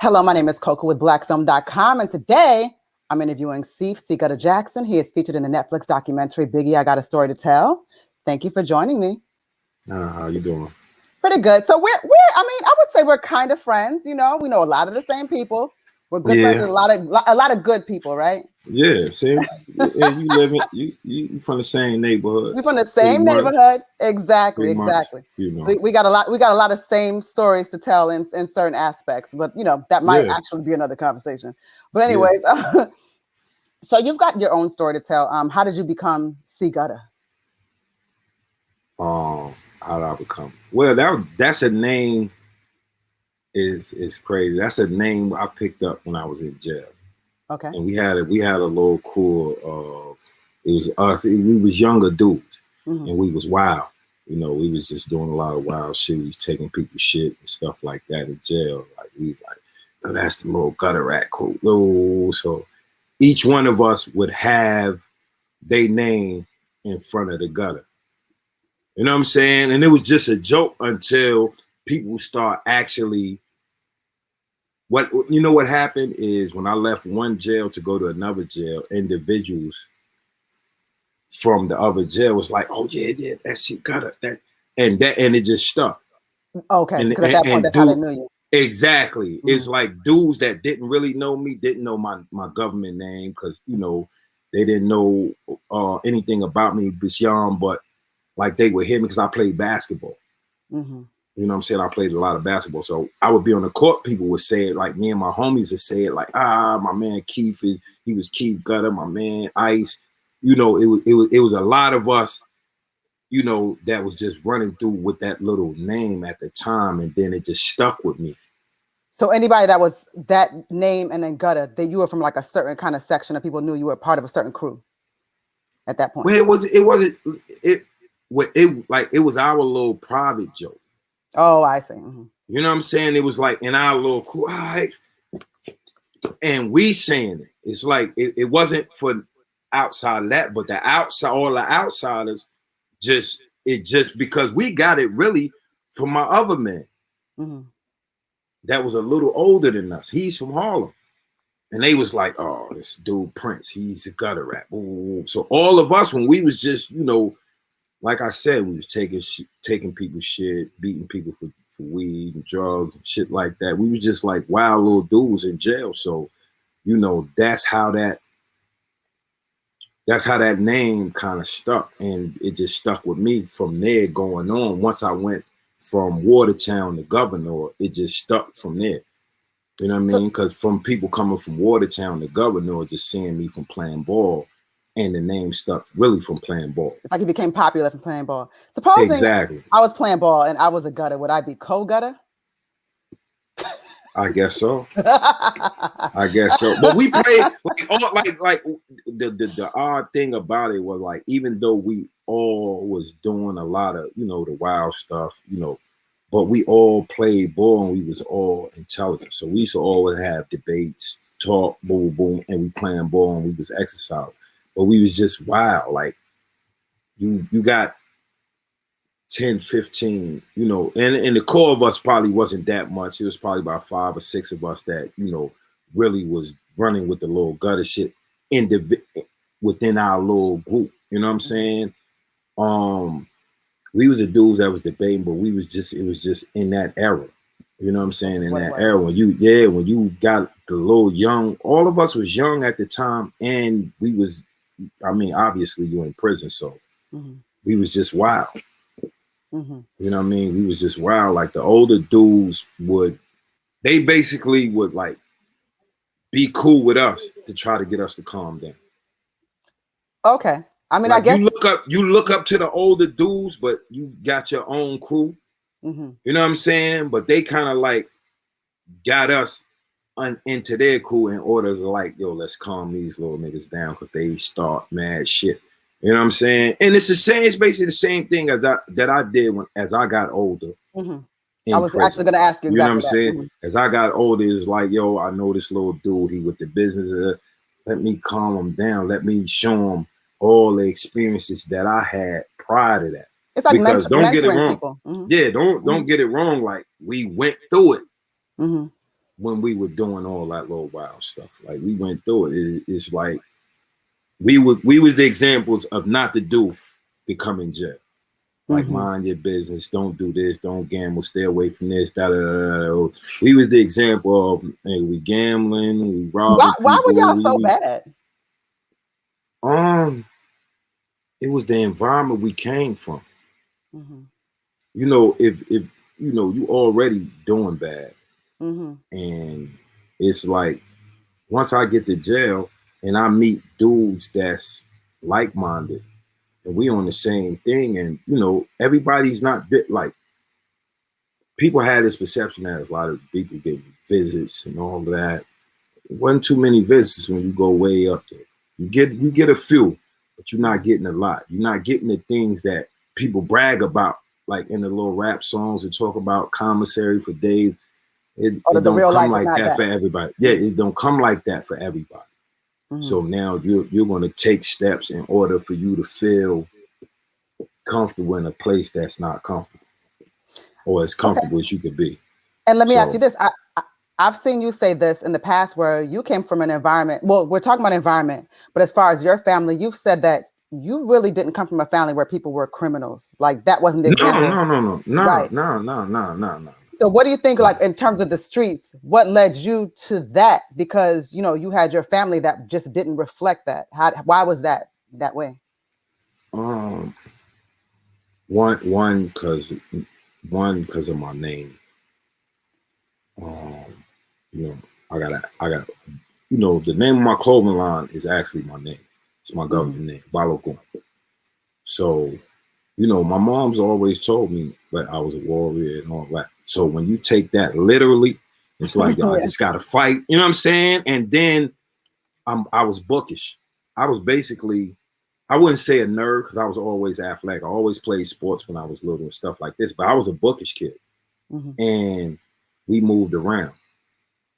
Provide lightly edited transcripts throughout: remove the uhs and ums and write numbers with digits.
Hello, my name is Koku with blackfilm.com, and today I'm interviewing C-Gutta Jackson. He is featured in the Netflix documentary, Biggie, I Got a Story to Tell. Thank you for joining me. How you doing? Pretty good. So I would say we're kind of friends, you know. We know a lot of the same people. We're good friends with a lot of good people, right? Yeah, see? And you from the same neighborhood. We're from the same neighborhood. Exactly. You know. So we got a lot of same stories to tell in certain aspects, but you know, that might actually be another conversation. But anyways, so you've got your own story to tell. How did you become C-Gutta? How did I become? Well, that's a name is crazy. That's a name I picked up when I was in jail. Okay. And we had a little crew of, it was us. We was younger dudes, and we was wild. You know, we was just doing a lot of wild shit. We was taking people's shit and stuff like that in jail. Like we was like, oh, that's the little gutter rat crew. Oh, so each one of us would have their name in front of the gutter. You know what I'm saying? And it was just a joke until people start actually. What happened is when I left one jail to go to another jail, individuals from the other jail was like, "Oh yeah, that's C-Gutta," and it just stuck. Okay, because at that point, that's how they knew you. Exactly. It's like dudes that didn't really know me, didn't know my government name, because you know they didn't know anything about me, this young, but like they would hear me because I played basketball. You know what I'm saying? I played a lot of basketball. So I would be on the court. People would say it, like me and my homies would say it like, my man Keith, he was Keith Gutta, my man Ice. You know, it was a lot of us, you know, that was just running through with that little name at the time. And then it just stuck with me. So anybody that was that name and then Gutta, that you were from like a certain kind of section of people knew you were part of a certain crew at that point. Well, it was our little private joke. Oh, I see. You know what I'm saying? It was like in our little crew, all right. And we saying it. It's like it wasn't for outside of that, but all the outsiders just because we got it really from my other man that was a little older than us. He's from Harlem. And they was like, oh, this dude Prince, he's a gutter rat. Ooh. So all of us, when we was just, you know, like I said, we was taking people's shit, beating people for weed and drugs and shit like that. We was just like wild little dudes in jail. So, you know, that's how that name kind of stuck, and it just stuck with me from there going on. Once I went from Watertown to Governor, it just stuck from there. You know what I mean? Because from people coming from Watertown to Governor, just seeing me from playing ball, and the name stuck really from playing ball. It's like you became popular from playing ball. Supposing I was playing ball and I was a gutter, would I be co-gutter? I guess so. I guess so. But we played like the odd thing about it was like, even though we all was doing a lot of, you know, the wild stuff, you know, but we all played ball and we was all intelligent. So we used to always have debates, talk, boom, boom, and we playing ball and we was exercising. But we was just wild. Like you got 10, 15, you know, and the core of us probably wasn't that much. It was probably about 5 or 6 of us that, you know, really was running with the little gutter shit within our little group. You know what I'm saying? We was the dudes that was debating, but it was just in that era. You know what I'm saying? In that era when you got the little young, all of us was young at the time, and we was, I mean, obviously you in prison, so we was just wild. You know what I mean? We was just wild. Like the older dudes they basically would like be cool with us to try to get us to calm down. Okay. I mean, like I guess you look up to the older dudes, but you got your own crew. You know what I'm saying? But they kind of like got us into their crew in order to like, yo, let's calm these little niggas down because they start mad shit. You know what I'm saying? And it's basically the same thing as I did as I got older. I was actually going to ask you exactly. You know what I'm saying? As I got older, it's like, yo, I know this little dude, he with the business. Let me calm him down. Let me show him all the experiences that I had prior to that. It's like because don't get it wrong. People. Yeah, don't get it wrong. Like we went through it. when we were doing all that little wild stuff. Like we went through it. It's like we was the examples of not to do to come in jail. Like mind your business, don't do this, don't gamble, stay away from this. Da, da, da, da. We was the example of hey, we gambling, we robbing. Why were y'all so bad? It was the environment we came from. You know, if you know you already doing bad, and it's like once I get to jail and I meet dudes that's like-minded and we on the same thing, and you know everybody's not like people had this perception that a lot of people getting visits and all of that. It wasn't too many visits when you go way up there. You get a few, but you're not getting a lot. You're not getting the things that people brag about, like in the little rap songs and talk about commissary for days. It don't come like that for everybody. Yeah, it don't come like that for everybody. So now you're going to take steps in order for you to feel comfortable in a place that's not comfortable, or as comfortable as you could be. And let me ask you this: I've seen you say this in the past, where you came from an environment. Well, we're talking about environment, but as far as your family, you've said that you really didn't come from a family where people were criminals. Like that wasn't the example. No. So what do you think, like in terms of the streets, what led you to that? Because, you know, you had your family that just didn't reflect that. Why was that way? One because of my name. You know, I got, you know, the name of my clothing line is actually my name. It's my government name, Wallace. So, you know, my mom's always told me that I was a warrior and all that. So when you take that literally, it's like, yo, I just got to fight. You know what I'm saying? And then I was bookish. I was basically, I wouldn't say a nerd because I was always athletic. I always played sports when I was little and stuff like this, but I was a bookish kid. And we moved around.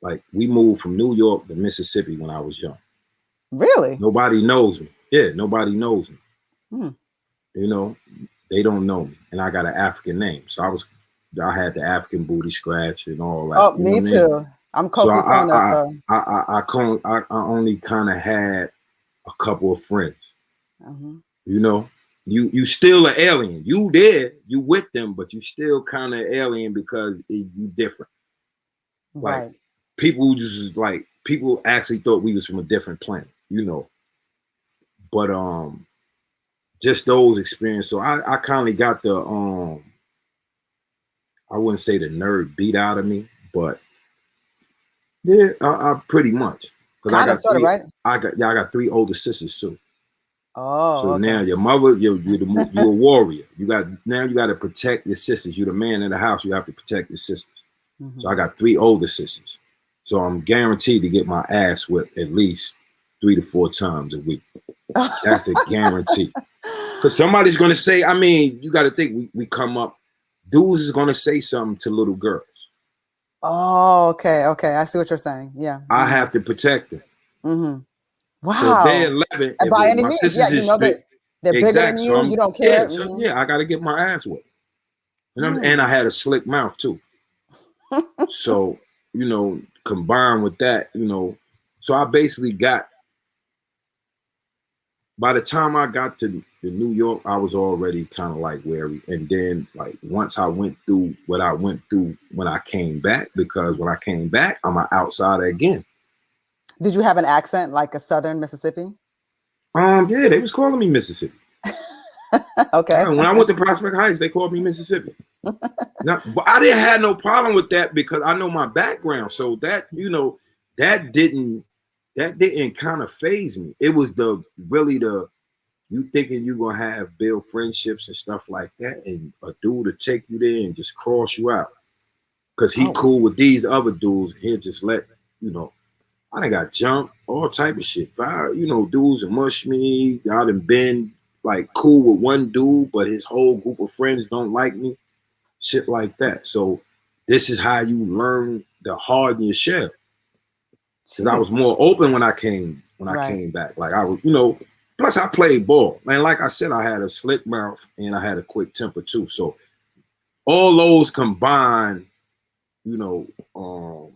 Like we moved from New York to Mississippi when I was young. Really? Nobody knows me. Yeah, nobody knows me. You know, they don't know me. And I got an African name. So I had the African booty scratch and all that. Oh, me too. I'm Koku Tona. I only kind of had a couple of friends. You know, you still an alien. You there, you with them, but you still kind of alien because you different. Like people actually thought we was from a different planet, you know. But just those experiences. So I kind of got the I wouldn't say the nerd beat out of me, but yeah, I pretty much. Because I got three older sisters too. Oh, so now your mother, you're a warrior. You got to protect your sisters. You're the man in the house. You have to protect your sisters. So I got three older sisters. So I'm guaranteed to get my ass whipped at least 3 to 4 times a week. That's a guarantee. Because somebody's gonna say, I mean, you got to think we come up. Dudes is gonna say something to little girls. Oh, okay. I see what you're saying. Yeah. I have to protect them. Wow. So they're 11. And by any means, yeah, you know they're bigger than you. You don't care. Yeah, so yeah, I got to get my ass whipped. And I had a slick mouth too. So, you know, combined with that, you know, so I basically got, by the time I got to New York, I was already kind of like wary. And then like once I went through what I went through when I came back, because when I came back, I'm an outsider again. Did you have an accent like a Southern Mississippi? Yeah, they was calling me Mississippi. Okay. When I went to Prospect Heights, they called me Mississippi. Now, but I didn't have no problem with that because I know my background. So that, you know, that didn't kind of phase me. It was you thinking you're gonna build friendships and stuff like that, and a dude to take you there and just cross you out. Cause he cool with these other dudes, he'll just let, you know, I done got jumped, all type of shit. You know, dudes that mush me. I done been like cool with one dude, but his whole group of friends don't like me. Shit like that. So this is how you learn to harden your shell. Because I was more open when I came back. Like I was, you know, plus I played ball. And like I said, I had a slick mouth and I had a quick temper too. So all those combined you know,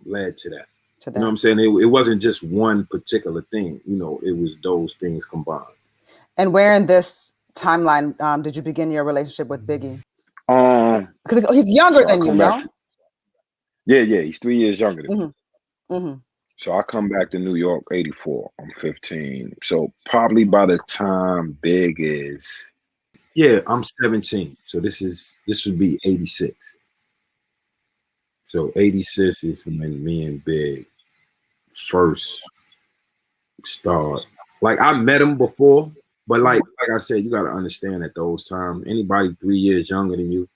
led to that. You know what I'm saying? It wasn't just one particular thing. You know, it was those things combined. And where in this timeline did you begin your relationship with Biggie? Because he's younger than you, no? Yeah, he's 3 years younger than me. So I come back to New York, 84. I'm 15. So probably by the time Big is... Yeah, I'm 17. So this would be 86. So 86 is when me and Big first start. Like, I met him before, but like I said, you got to understand at those times, anybody 3 years younger than you,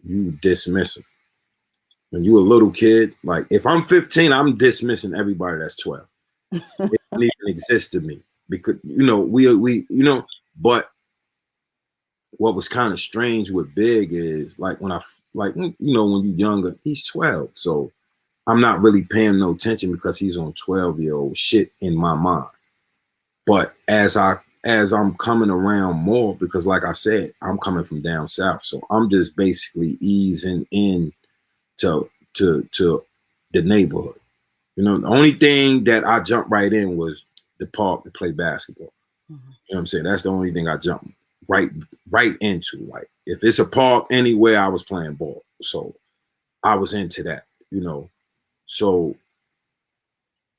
you dismiss him. When you a little kid, like if I'm 15, I'm dismissing everybody that's 12. It don't even exist to me because, you know, we you know, but what was kind of strange with Big is like when you know, when you're younger, he's 12. So I'm not really paying no attention because he's on 12-year-old shit in my mind. But as I'm coming around more, because like I said, I'm coming from down south. So I'm just basically easing in to the neighborhood. You know, the only thing that I jumped right in was the park to play basketball. You know what I'm saying? That's the only thing I jumped right into. Like if it's a park anywhere, I was playing ball. So I was into that, you know. So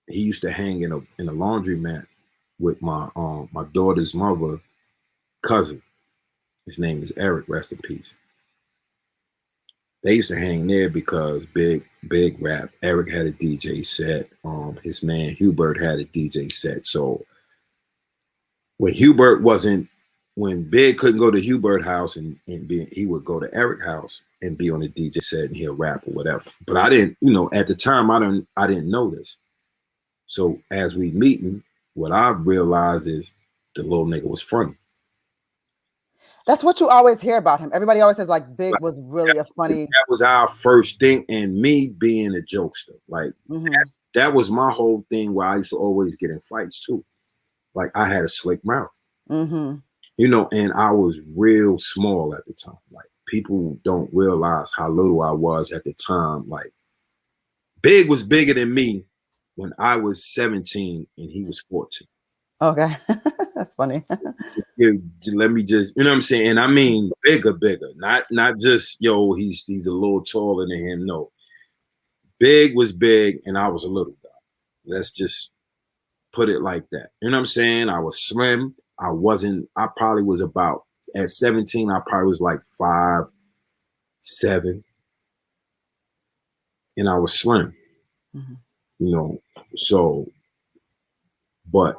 he used to hang in a laundromat with my daughter's mother cousin. His name is Eric, rest in peace. They used to hang there because Big rap. Eric had a DJ set. His man Hubert had a DJ set. So when Big couldn't go to Hubert house he would go to Eric's house and be on the DJ set and he'll rap or whatever. But I didn't, you know, at the time I didn't know this. So as we meeting, what I realized is the little nigga was funny. That's what you always hear about him. Everybody always says like Big was really a funny. That was our first thing, and me being a jokester, like that was my whole thing. Where I used to always get in fights too. Like I had a slick mouth, you know, and I was real small at the time. Like people don't realize how little I was at the time. Like Big was bigger than me when I was 17 and he was 14. Okay, that's funny. Let me just, you know what I'm saying? And I mean bigger, not just, yo, he's a little taller than him. No, Big was big and I was a little guy. Let's just put it like that. You know what I'm saying? I was slim. I probably was about, at 17, I probably was like 5'7", and I was slim, you know, so, but,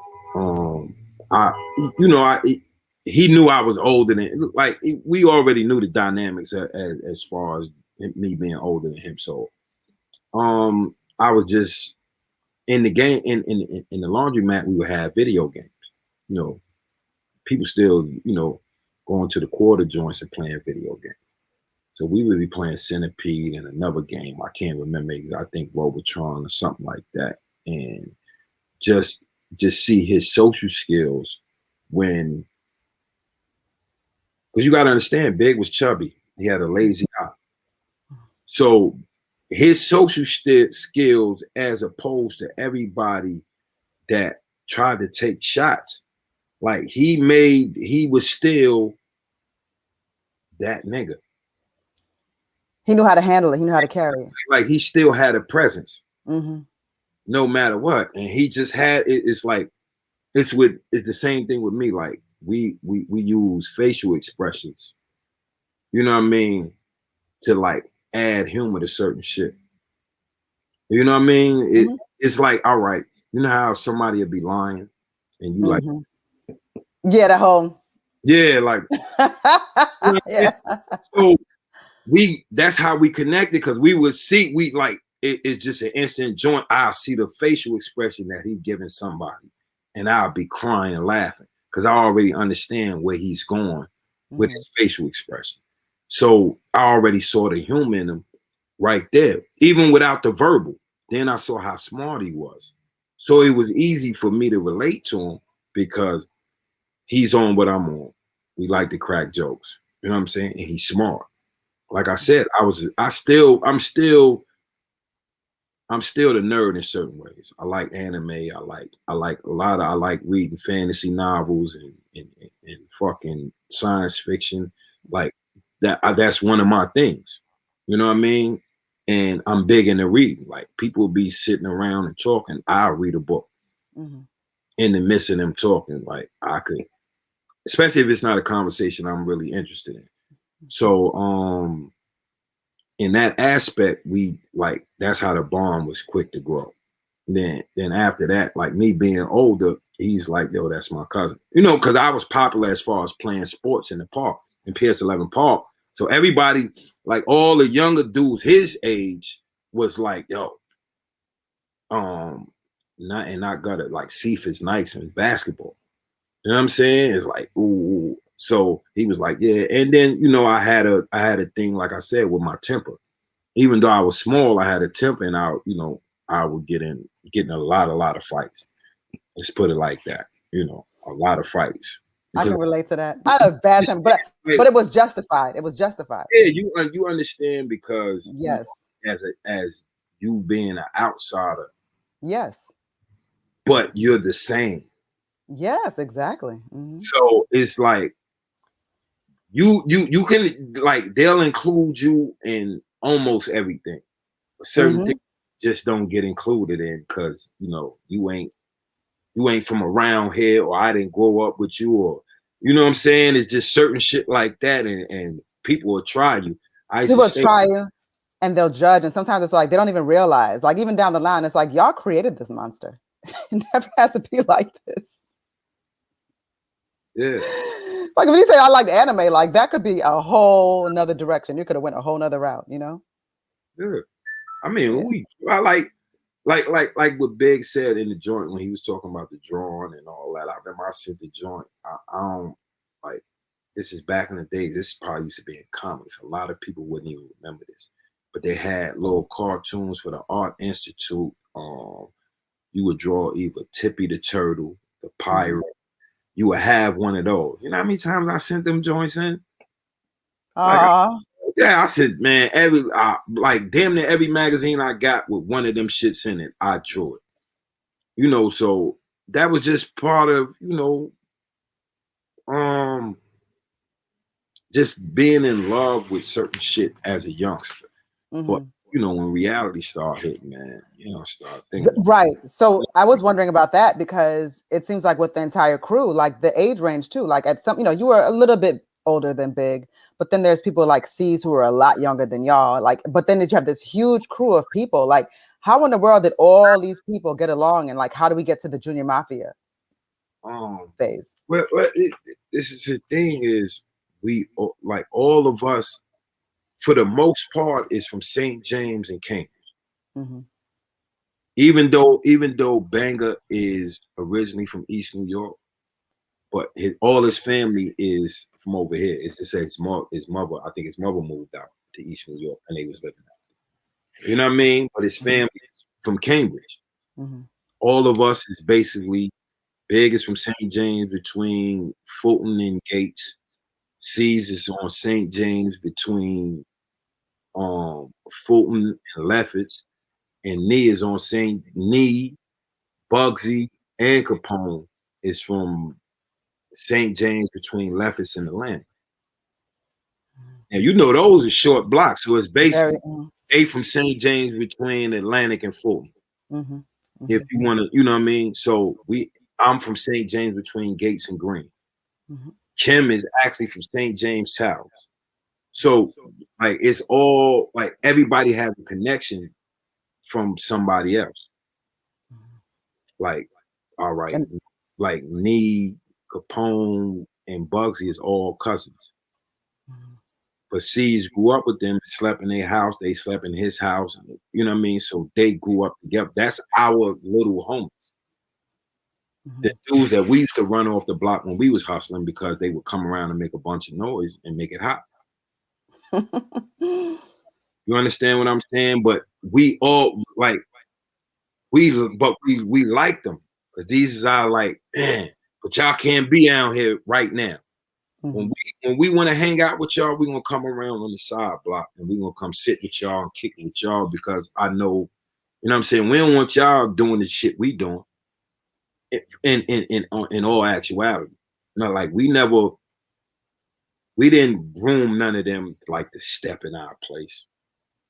he knew I was older than, like, we already knew the dynamics as far as me being older than him. So, I was just in the game, in the laundromat, we would have video games. You know, people still, you know, going to the quarter joints and playing video games. So we would be playing Centipede and another game. I can't remember. I think Robotron or something like that. And just see his social skills when, because you got to understand, Big was chubby. He had a lazy eye. So his social skills, as opposed to everybody that tried to take shots, like he was still that nigga. He knew how to handle it. He knew how to carry it. Like he still had a presence, no matter what. And he just had it. It's like it's the same thing with me. Like we use facial expressions, you know what I mean, to like add humor to certain shit. You know what I mean? It's like, all right, you know how somebody would be lying and you like, yeah, that whole, yeah, like, yeah. So that's how we connected, because we would see, it's just an instant joint. I'll see the facial expression that he's giving somebody and I'll be crying and laughing because I already understand where he's going with his facial expression. So I already saw the humor in him right there, even without the verbal. Then I saw how smart he was. So it was easy for me to relate to him because he's on what I'm on. We like to crack jokes. You know what I'm saying? And he's smart. Like I said, I'm still I'm still the nerd in certain ways. I like anime. I like reading fantasy novels and fucking science fiction. Like that. That's one of my things. You know what I mean? And I'm big into reading. Like people be sitting around and talking. I'll read a book. In the midst of them talking, like I could, especially if it's not a conversation I'm really interested in. So in that aspect, we like that's how the bond was quick to grow. Then after that, like me being older, he's like, yo, that's my cousin. You know, because I was popular as far as playing sports in the park, in PS11 Park. So everybody, like all the younger dudes his age was like, yo, not got it. Like Suif is nice in basketball. You know what I'm saying? It's like, ooh. So he was like, yeah. And then, you know, I had a thing, like I said, with my temper. Even though I was small, I had a temper, and I would get in a lot of fights. Let's put it like that. You know, a lot of fights. I can relate to that. I had a bad temper, but it was justified. It was justified. Yeah, you understand because yes, as you being an outsider. Yes. But you're the same. Yes, exactly. So it's like you can, like, they'll include you in almost everything. Certain things just don't get included in because you ain't from around here, or I didn't grow up with you, or you know what I'm saying? It's just certain shit like that, and people will try you. People will try you and they'll judge, and sometimes it's like they don't even realize, like even down the line, it's like y'all created this monster. It never has to be like this. Yeah. Like if you say I like anime, like that could be a whole another direction. You could have went a whole nother route, you know? Yeah. I mean, I like what Big said in the joint when he was talking about the drawing and all that. I remember I sent the joint. I don't like, this is back in the day. This probably used to be in comics. A lot of people wouldn't even remember this, but they had little cartoons for the Art Institute. You would draw either Tippy the Turtle, the Pirate. You would have one of those. You know how many times I sent them joints in? Yeah, I said, man, like damn near every magazine I got with one of them shits in it, I drew it. You know, so that was just part of, just being in love with certain shit as a youngster. But when reality start hitting, man, start thinking. Right. So I was wondering about that because it seems like with the entire crew, like the age range too, like at some, you were a little bit older than Big, but then there's people like C's who are a lot younger than y'all. Like, but then you have this huge crew of people. Like, how in the world did all these people get along, and like, how do we get to the Junior Mafia phase? Well, this is the thing is we like all of us, for the most part, is from St. James and Cambridge. Even though Banger is originally from East New York, but all his family is from over here. It's to say his mother, I think his mother moved out to East New York and they was living out there. You know what I mean? But his family is from Cambridge. All of us is basically, Big is from St. James between Fulton and Gates. C's is on St. James between Fulton and Lefferts. And Nee is on St. Nee, Bugsy, and Capone is from St. James between Lefferts and Atlantic. And those are short blocks. So it's basically they from St. James between Atlantic and Fulton. If you want to, you know what I mean? So I'm from St. James between Gates and Green. Kim is actually from St. James Towers. So like it's all like everybody has a connection from somebody else. Like, all right, like Nee, Capone, and Bugsy is all cousins. But C's grew up with them, slept in their house, they slept in his house, you know what I mean? So they grew up together. That's our little homies. The dudes that we used to run off the block when we was hustling because they would come around and make a bunch of noise and make it hot. You understand what I'm saying? But we all like, we like them because these is our like, man, but y'all can't be out here right now. When we want to hang out with y'all, we're gonna come around on the side block and we're gonna come sit with y'all and kick it with y'all because I know You know what I'm saying? We don't want y'all doing the shit we doing. In all actuality, not like we didn't groom none of them like to step in our place.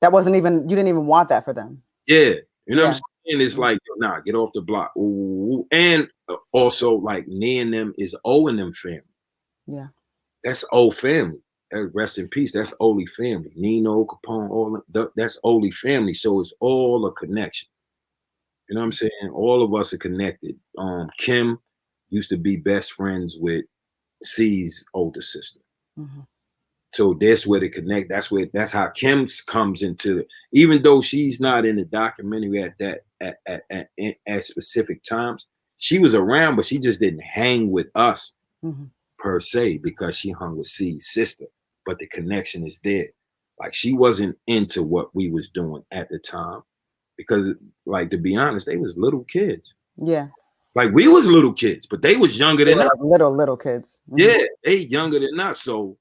That wasn't even, you didn't even want that for them. Yeah, you know what I'm saying? It's like, nah, get off the block. Ooh. And also like me and them is owing them family. Yeah, that's old family. Rest in peace. That's Oli family. Nino, Capone, all that's Oli family. So it's all a connection. You know what I'm saying? All of us are connected. Kim used to be best friends with C's older sister. Mm-hmm. So that's where they connect. That's how Kim comes into it. Even though she's not in the documentary at specific times, she was around, but she just didn't hang with us per se because she hung with C's sister. But the connection is there. Like she wasn't into what we was doing at the time because, like, to be honest, they was little kids. Yeah. Like we was little kids, but they was younger than us. Little kids. Mm-hmm. Yeah, they younger than us. So,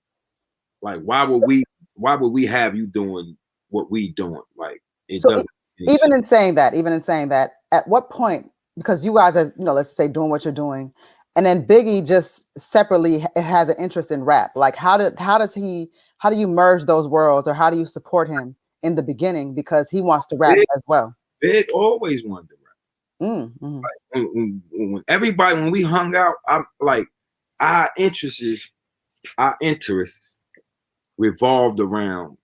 like, why would we have you doing what we doing? Like, it so doesn't. Even in saying that, at what point? Because you guys are, let's say, doing what you're doing, and then Biggie just separately has an interest in rap. Like, how do you merge those worlds, or how do you support him in the beginning because he wants to rap as well? Big always wanted to rap. Mm-hmm. Like, when we hung out, I'm like, our interests revolved around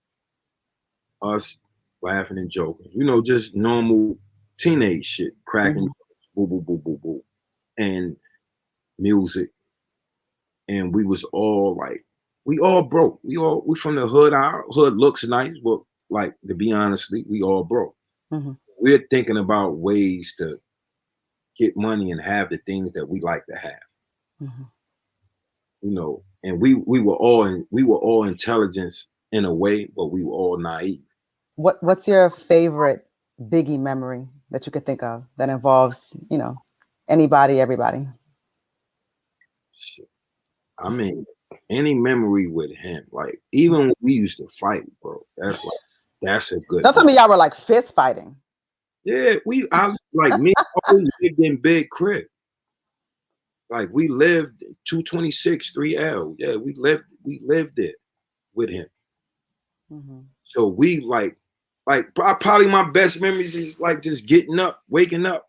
us laughing and joking, just normal teenage shit, cracking, boo, boo, boo, boo, boo, and music. And we was all like, we all broke. We from the hood. Our hood looks nice, but like, to be honestly, we all broke. Mm-hmm. We're thinking about ways to get money and have the things that we like to have. Mm-hmm. And we were all intelligence in a way, but we were all naive. What's your favorite Biggie memory that you could think of that involves, anybody, everybody? Shit. I mean, any memory with him, like even when we used to fight, bro. That's a good. Don't tell me y'all were like fist fighting. Yeah, I like me. Always lived in big crib. Like we lived 226 3L. Yeah, we lived there with him. Mm-hmm. So we like probably my best memories is like just getting up, waking up.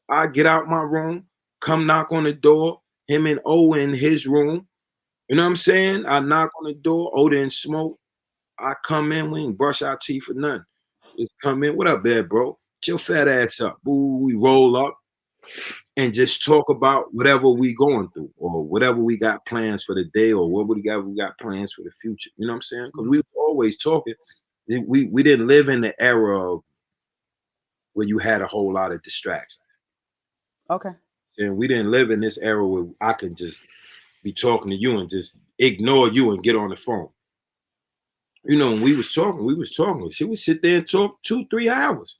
I get out my room, come knock on the door. Him and O in his room. You know what I'm saying? I knock on the door. O didn't smoke. I come in. We ain't brush our teeth for nothing. Just come in. What up, there, bro? Get your fat ass up. Boo. We roll up and just talk about whatever we going through or whatever we got plans for the day or what we got plans for the future. You know what I'm saying? Because we was always talking. We didn't live in the era of where you had a whole lot of distractions. Okay. And we didn't live in this era where I could just be talking to you and just ignore you and get on the phone. When we was talking. She would sit there and talk 2-3 hours.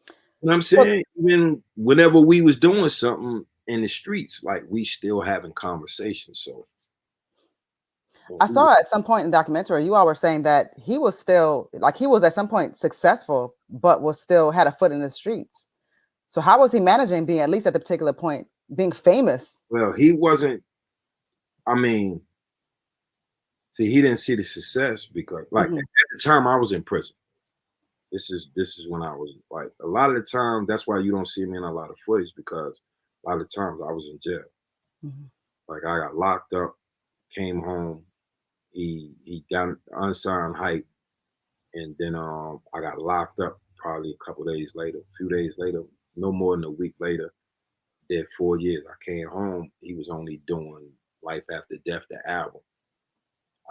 You know what I'm saying? Even whenever we was doing something in the streets, like we still having conversations. So I saw at some point in the documentary, you all were saying that he was still he was at some point successful, but was still had a foot in the streets. So how was he managing being, at least at the particular point, being famous? Well, he wasn't. I mean, see, he didn't see the success because, like, at the time I was in prison. This is when I was like, a lot of the time. That's why you don't see me in a lot of footage because a lot of times I was in jail. Mm-hmm. Like I got locked up, came home. He got unsigned hype, and then I got locked up probably a few days later, no more than a week later. Did 4 years. I came home. He was only doing Life After Death, the album.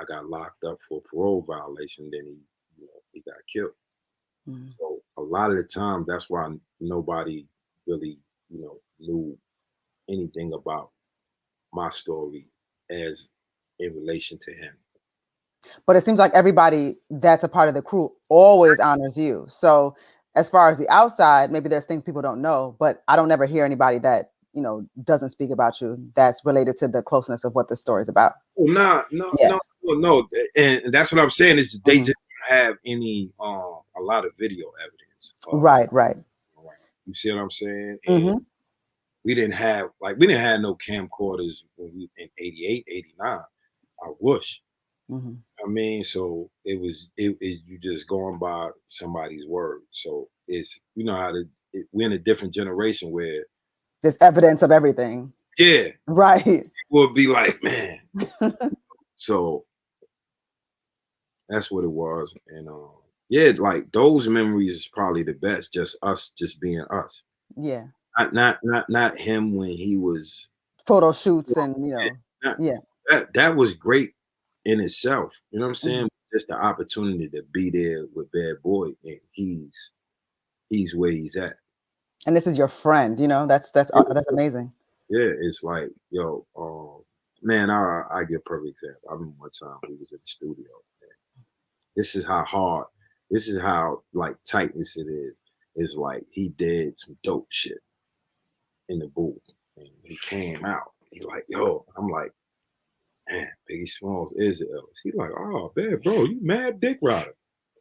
I got locked up for a parole violation. Then he got killed. Mm-hmm. So a lot of the time, that's why nobody really, knew anything about my story as in relation to him. But it seems like everybody that's a part of the crew always honors you. So as far as the outside, maybe there's things people don't know, but I don't ever hear anybody that, doesn't speak about you that's related to the closeness of what the story is about. Oh, no. And that's what I'm saying is they just don't have any, a lot of video evidence. Right. You see what I'm saying? And we didn't have no camcorders when we in 88, 89. I wish. I mean, so it was you just going by somebody's word. So it's how we're in a different generation where there's evidence of everything. Yeah. Right. We'll be like, man. So that's what it was. And yeah, like those memories is probably the best. Just us, just being us. Yeah. Not him when he was photo shoots and that was great in itself. You know what I'm saying? Just the opportunity to be there with Bad Boy, and he's where he's at. And this is your friend, that's amazing. Yeah, it's like, yo, man, I give a perfect example. I remember one time we was in the studio. Man. This is how like tightness it is. It's like he did some dope shit in the booth, and he came out. He like, yo, I'm like, man, Biggie Smalls is the illest. He like, oh, man, bro, you mad dick rider.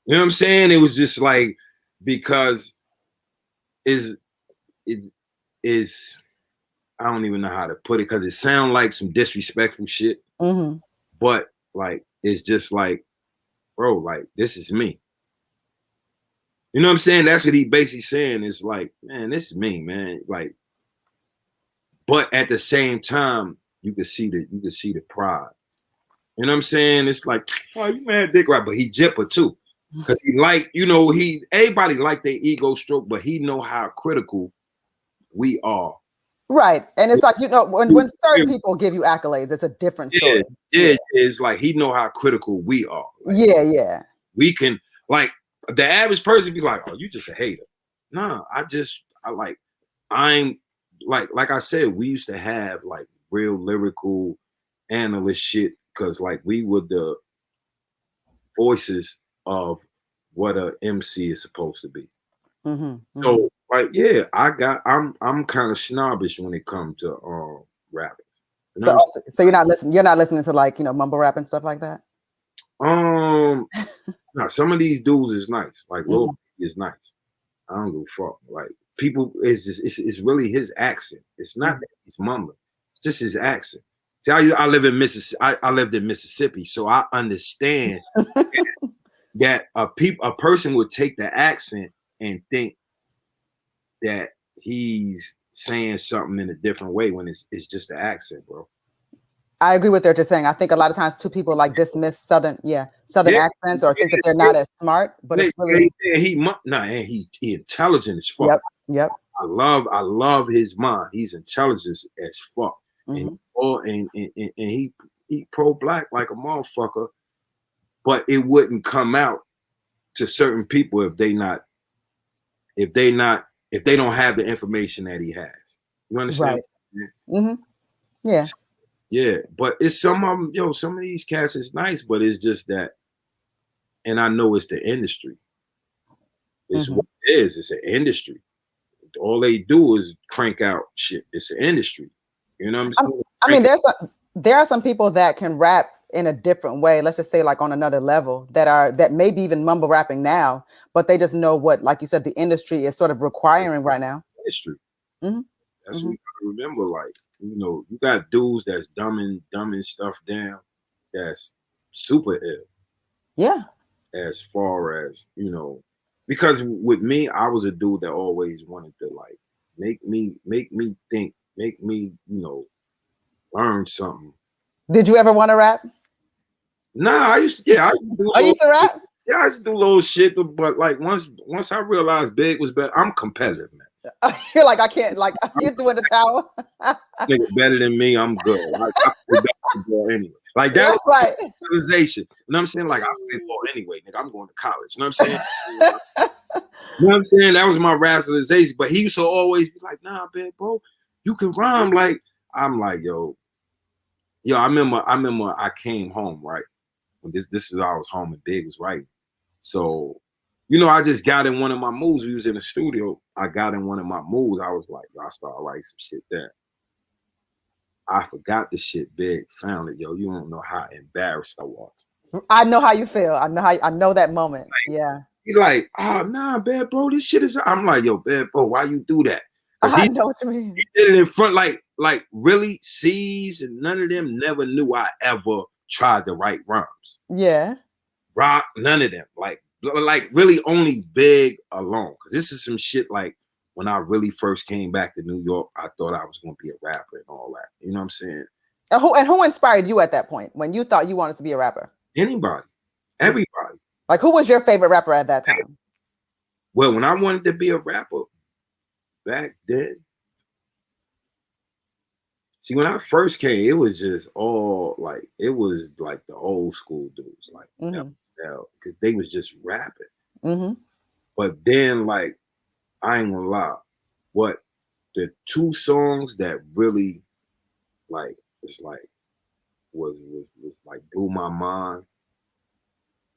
You know what I'm saying? It was just like, because it is I don't even know how to put it, because it sounds like some disrespectful shit. But like, it's just like, bro, like, this is me. You know what I'm saying? That's what he basically saying. It's like, man, this is me, man. Like, but at the same time, you can see the pride. You know what I'm saying? It's like, oh, you mad dick right, but he jipper too. Because he like, everybody like their ego stroke, but he know how critical we are. Right. And it's like, when certain people give you accolades, it's a different story. Yeah. It's like he know how critical we are. Like, yeah. We can, like, the average person be like, oh, you just a hater. Nah, I'm like I said, we used to have like real lyrical analyst shit, because like we were the voices of what a MC is supposed to be. So like, yeah, I'm kind of snobbish when it comes to rapping. So you're not listening to like, mumble rap and stuff like that? No, some of these dudes is nice. Like Lil Biggie is nice. I don't give a fuck. Like, people, it's really his accent. It's not that he's mumbling. It's just his accent. See, I live in Mississippi. I lived in Mississippi, so I understand that a person would take the accent and think that he's saying something in a different way when it's just the accent, bro. I agree with what you're saying. I think a lot of times too, people like dismiss Southern accents, or think that they're not as smart, but it's really he intelligent as fuck. Yep. I love his mind. He's intelligent as fuck. And he pro-black like a motherfucker, but it wouldn't come out to certain people if they don't have the information that he has. You understand? Right. Yeah. Yeah, but it's some of them, some of these cats is nice, but it's just that, and I know it's the industry. It's what it is. It's an industry. All they do is crank out shit. It's an industry. You know what I'm saying? I mean, there are some people that can rap in a different way. Let's just say like on another level that maybe even mumble rapping now, but they just know what, like you said, the industry is sort of requiring right now. Industry. That's what you gotta remember. Like, you got dudes that's dumbing stuff down. That's super ill. Yeah. As far as, because with me, I was a dude that always wanted to like make me think, make me, learn something. Did you ever want to rap? Nah, I used to rap? Yeah, I used to do little shit, but like once I realized Big was better, I'm competitive, man. You're like, I can't, like, you threw in the towel. Nigga better than me, I'm good. Like, I play basketball anyway. Like, that was right. Realization. You know what I'm saying? Like, I play ball anyway, nigga. I'm going to college. You know what I'm saying? You know what I'm saying? That was my rationalization. But he used to always be like, nah, man, bro, you can rhyme. Like, I'm like, yo, I remember I came home, right? When this is I was home and Big was writing. So, I just got in one of my moves. We was in the studio. I got in one of my moves. I was like, yo, I started writing some shit there. I forgot the shit. Big found it. Yo, you don't know how embarrassed I was. I know how you feel. I know that moment. Like, yeah. He like, oh nah, bad bro, this shit is. I'm like, yo, bad bro, why you do that? I know what you mean. He did it in front, like really, C's and none of them never knew I ever tried to write rhymes. Yeah. Rock, none of them. Like really only Big alone. Cause this is some shit like when I really first came back to New York, I thought I was gonna be a rapper and all that. You know what I'm saying? And who inspired you at that point when you thought you wanted to be a rapper? Anybody, everybody. Like, who was your favorite rapper at that time? Well, when I wanted to be a rapper back then, see, when I first came, it was just all like, it was like the old school dudes, like, because they was just rapping. But then, like, I ain't gonna lie, what the two songs that really, like, it's like, was like blew my mind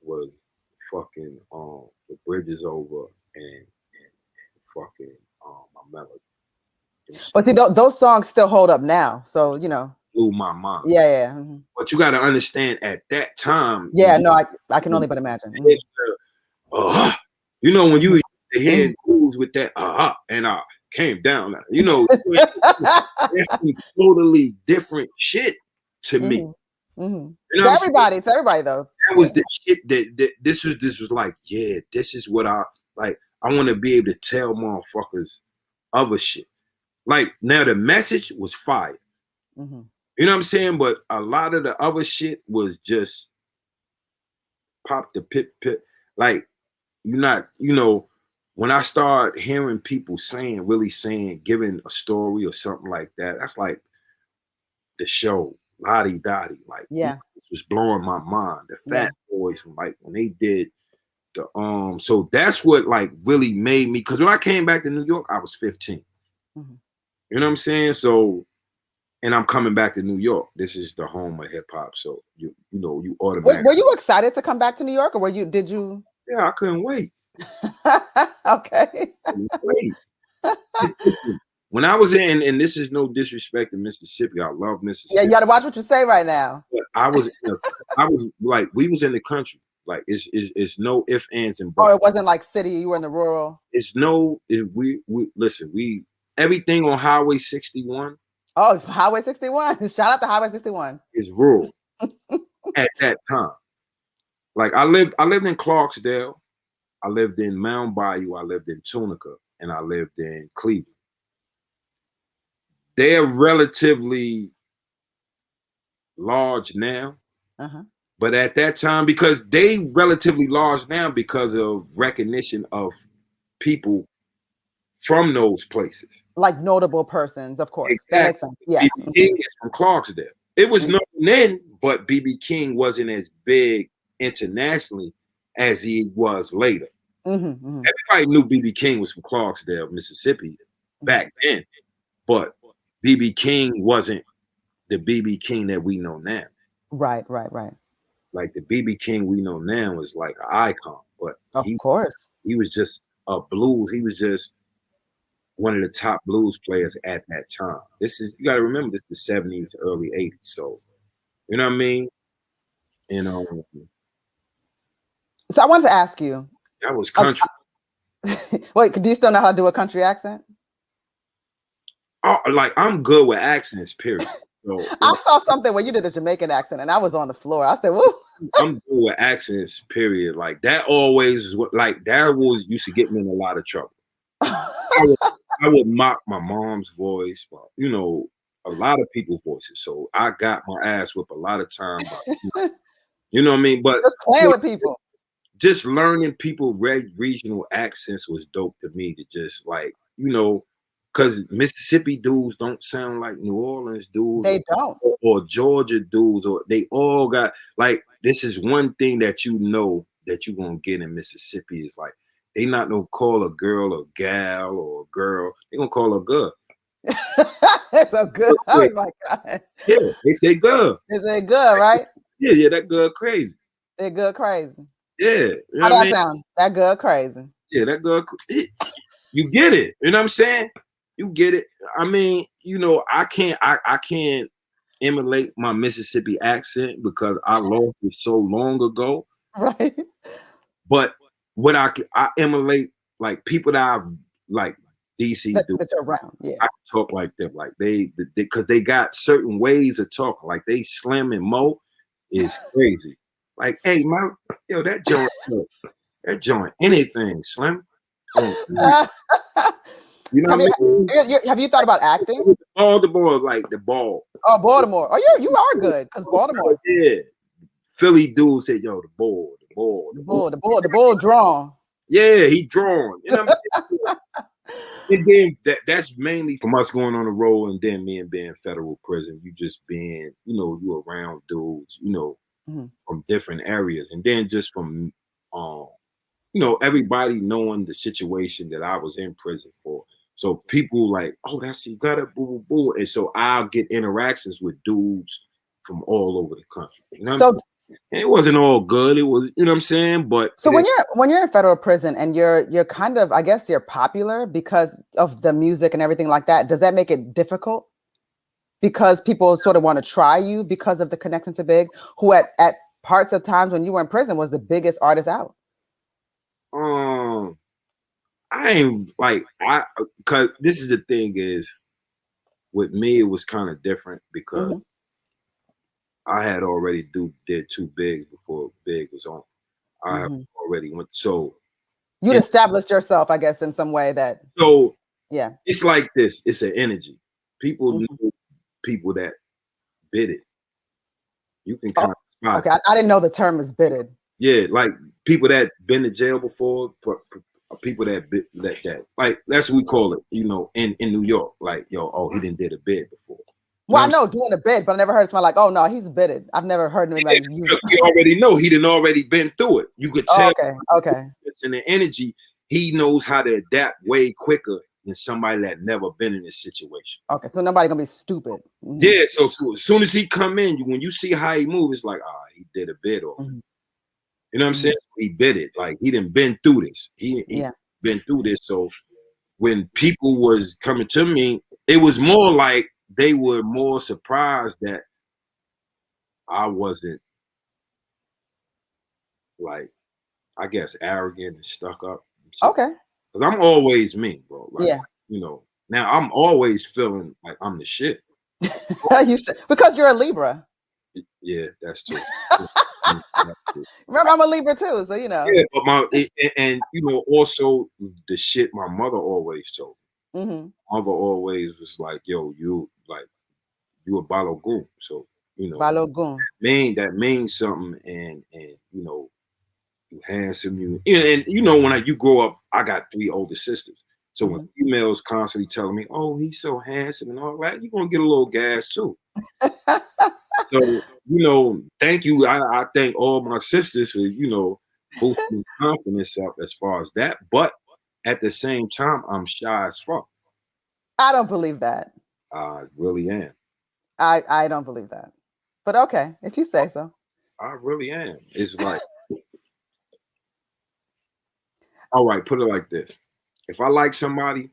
was fucking The Bridge Is Over and fucking My Melody. But see, those songs still hold up now, so you know. Blew my mind. Yeah. But you got to understand, at that time. Yeah, no, I can only but imagine. You know, when you hear moves with that and I came down. You know, that's totally different shit to me. You know, it's everybody though. That was the shit that this was like, yeah, this is what I like. I want to be able to tell motherfuckers other shit. Like, now the message was fire. You know what I'm saying? But a lot of the other shit was just pop the pit. Like, you're not, you know, when I start hearing people really saying, giving a story or something like that, that's like the show, Lottie Dottie. Like, it was blowing my mind. The Fat Boys, like, when they did the, so that's what like really made me, because when I came back to New York, I was 15. You know what I'm saying? So, and I'm coming back to New York. This is the home of hip hop. So you know, you automatically. Were you excited to come back to New York, or did you? Yeah, I couldn't wait. Okay. Wait. When I was in, and this is no disrespect to Mississippi, I love Mississippi. Yeah, you got to watch what you say right now. But I was like, we was in the country. Like, it's no ifs, ands, and buts. Oh, it wasn't like city. You were in the rural. It's no. We listen. Everything on Highway 61. Oh, Highway 61. Shout out to Highway 61. Is rural at that time. Like, I lived in Clarksdale, I lived in Mound Bayou, I lived in Tunica, and I lived in Cleveland. They're relatively large now, but at that time, because they relatively large now because of recognition of people from those places. Like notable persons, of course. Exactly. That makes sense. Yes. BB King is from Clarksdale. It was known then, but BB King wasn't as big internationally as he was later. Everybody knew BB King was from Clarksdale, Mississippi back then, but BB King wasn't the BB King that we know now. Right. Like, the BB King we know now is like an icon, but of course he was just a blues. He was just one of the top blues players at that time. You got to remember, this is the 70s, early 80s. So, you know what I mean? And so I wanted to ask you. That was country. Wait, do you still know how to do a country accent? Oh, like, I'm good with accents, period. So, I saw something where you did a Jamaican accent and I was on the floor. I said, woo. I'm good with accents, period. Like, that always is what, like, that was used to get me in a lot of trouble. I would mock my mom's voice, but, you know, a lot of people's voices. So I got my ass whipped a lot of time. You know what I mean? But just playing with people. Just learning people regional accents was dope to me, to just, like, you know, because Mississippi dudes don't sound like New Orleans dudes. They don't. Or Georgia dudes, or they all got, like, this is one thing that you know that you're going to get in Mississippi is, like, they not gonna call a girl a gal or a girl. They gonna call her girl. That's so good. Oh my God. Yeah, they say girl. They say good, right? Yeah, that girl crazy. They're good crazy. Yeah. You know how that sound? That girl crazy. Yeah, that girl. You get it. You know what I'm saying? You get it. I mean, you know, I can't emulate my Mississippi accent because I lost it so long ago. Right. But what I emulate like people that I've like DC do. That you're around, yeah. I talk like them, like they because they got certain ways of talking. Like they Slim and Mo is crazy. Like, hey, man, yo, that joint, anything, Slim. You know what I mean? Have you thought about acting? Baltimore, like the ball. Oh, Baltimore. Oh, you are good because Baltimore. Yeah, Philly dude said, "Yo, the bull drawn." Yeah, he drawn. You know what I'm saying? And then that's mainly from us going on the road, and then me and being federal prison. You just being, you know, you around dudes, you know, from different areas, and then just from, you know, everybody knowing the situation that I was in prison for. So people like, oh, that's C-Gutta, boo, boo, boo. And so I'll get interactions with dudes from all over the country. You know so it wasn't all good. It was, you know what I'm saying? But so when you're in federal prison and you're kind of, I guess you're popular because of the music and everything like that, does that make it difficult? Because people sort of want to try you because of the connection to Big, who at parts of times when you were in prison was the biggest artist out. I ain't like cause this is the thing is with me it was kind of different because I had already did 2 Bigs before Big was on. I have already went so you established yourself, I guess, in some way that yeah. It's like this, it's an energy. People know people that bid it. You can kind of spot. Okay, I didn't know the term is bidded. Yeah, like people that been to jail before, people that like that's what we call it, you know, in New York. Like, yo, oh, he didn't did a bid before. Well, I know doing a bid, but I never heard someone like, oh no, he's bidded. I've never heard anybody use it. You already know he didn't already been through it. You could tell. Okay. It's in the energy. He knows how to adapt way quicker than somebody that never been in this situation. Okay, so nobody gonna be stupid. Yeah, so as soon as he come in, when you see how he move, it's like, he did a bid or you know what I'm saying? He bid it. Like he done been through this. He been through this. So when people was coming to me, it was more like they were more surprised that I wasn't like, I guess, arrogant and stuck up. Okay. Because I'm always me, bro. Like, you know, now I'm always feeling like I'm the shit. You should, because you're a Libra. Yeah, that's true. Remember, I'm a Libra too, so you know. Yeah, but and you know, also the shit my mother always told me. Mother always was like, "Yo, you a balogun," so you know, balogun. That means something, and you know, you handsome, and you know, when you grow up, I got 3 older sisters, so when females constantly telling me, "Oh, he's so handsome" and all that, you're gonna get a little gas too. So, you know, thank you. I thank all my sisters for, you know, boosting confidence up as far as that. But at the same time, I'm shy as fuck. I don't believe that. I really am. I don't believe that. But okay, if you say so. I really am. It's like, all right, put it like this. If I like somebody,